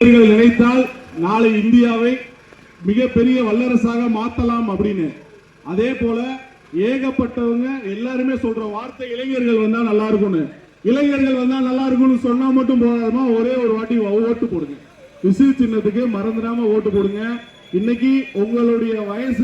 நினைத்தால் நாளை இந்தியாவை மிகப்பெரிய வல்லரசாக மாத்தலாம் அப்படின்னு. அதே போல ஏகப்பட்டவங்க எல்லாருமே சொல்ற வார்த்தை இளைஞர்கள் வந்தா நல்லா இருக்கும்னு. இளைஞர்கள் வந்தா நல்லா இருக்கும்னு சொன்னா மட்டும் போதாமா, ஒரே ஒரு வாட்டி ஓட்டு போடுங்க. விசில் சின்னத்துக்கு மறந்துடாம ஓட்டு போடுங்க. இன்னைக்கு உங்களுடைய வயசு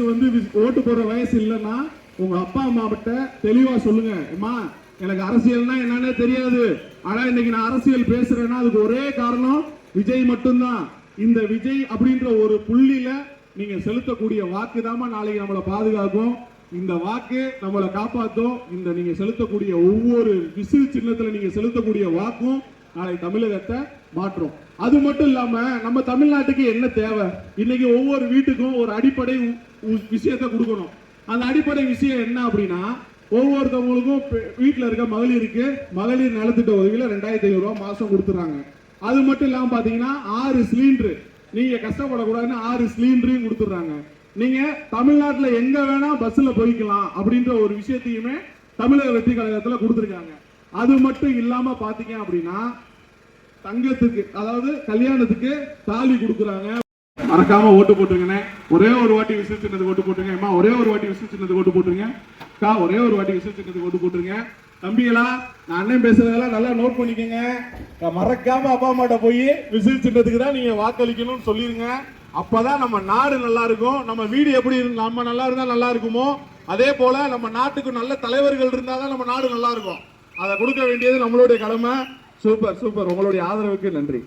ஓட்டு போடுற வயசு இல்லைன்னா உங்க அப்பா அம்மா கிட்ட தெளிவா சொல்லுங்க, அம்மா எனக்கு அரசியல்னா என்னன்னே தெரியாது, ஆனா இன்னைக்கு நான் அரசியல் பேசுறேன்னா அதுக்கு ஒரே காரணம் விஜய் மட்டும்தான். இந்த விஜய் அப்படின்ற ஒரு புள்ளியில நீங்க செலுத்தக்கூடிய வாக்கு தாமா நாளைக்கு நம்மளை பாதுகாக்கும். இந்த வாக்கு நம்மளை காப்பாற்றும். இந்த நீங்க செலுத்தக்கூடிய ஒவ்வொரு விசில் சின்னத்துல நீங்க செலுத்தக்கூடிய வாக்கும் நாளை தமிழகத்தை மாற்றும். அது மட்டும் இல்லாம நம்ம தமிழ்நாட்டுக்கு என்ன தேவை, இன்னைக்கு ஒவ்வொரு வீட்டுக்கும் ஒரு அடிப்படை விஷயத்தை கொடுக்கணும். அந்த அடிப்படை விஷயம் என்ன அப்படின்னா, ஒவ்வொருத்தவங்களுக்கும் வீட்டுல இருக்க மகளிருக்கு மகளிர் நலத்திட்ட உதவியில 2500 ரூபாய் மாசம் கொடுத்துறாங்க. அது மட்டும் இல்லாம பாத்தீங்கன்னா 6 சிலிண்டர், நீங்க கஷ்டப்படக்கூடாதுன்னு 6 சிலிண்டரையும் கொடுத்துறாங்க. நீங்க தமிழ்நாட்டுல எங்க வேணா பஸ்ல போய்க்கலாம் அப்படின்ற ஒரு விஷயத்தையுமே தமிழக வெற்றி கழகத்துல கொடுத்துருக்காங்க. அது மட்டும் இல்லாம பாத்தீங்க அப்படின்னா தங்கத்துக்கு, அதாவது கல்யாணத்துக்கு தாலி கொடுக்குறாங்க. மறக்காம ஓட்டு போட்டுருங்க. ஒரே ஒரு வாட்டி விசில் சின்னதுக்கு ஓட்டு போட்டுருங்க. அம்மா ஒரே ஒரு வாட்டி விசில் சின்னதுக்கு ஓட்டு போட்டுருங்க. அக்கா ஒரே ஒரு வாட்டி விசில் சின்னதுக்கு ஓட்டு போட்டுருங்க. தம்பிகளா, நான் அண்ணன் பேசுறதெல்லாம் நல்லா நோட் பண்ணிக்கங்க. மறக்காம அப்பா அம்மாட்ட போய் விசில் சின்னத்துக்கு தான் நீங்க வாக்களிக்கணும்னு சொல்லிருங்க. அப்பதான் நம்ம நாடு நல்லா இருக்கும். நம்ம வீடு எப்படி நம்ம நல்லா இருந்தா நல்லா இருக்குமோ, அதே போல நம்ம நாட்டுக்கு நல்ல தலைவர்கள் இருந்தாதான் நம்ம நாடு நல்லா இருக்கும். அதை கொடுக்க வேண்டியது நம்மளுடைய கடமை. Super super. உங்களுடைய ஆதரவுக்கு நன்றி.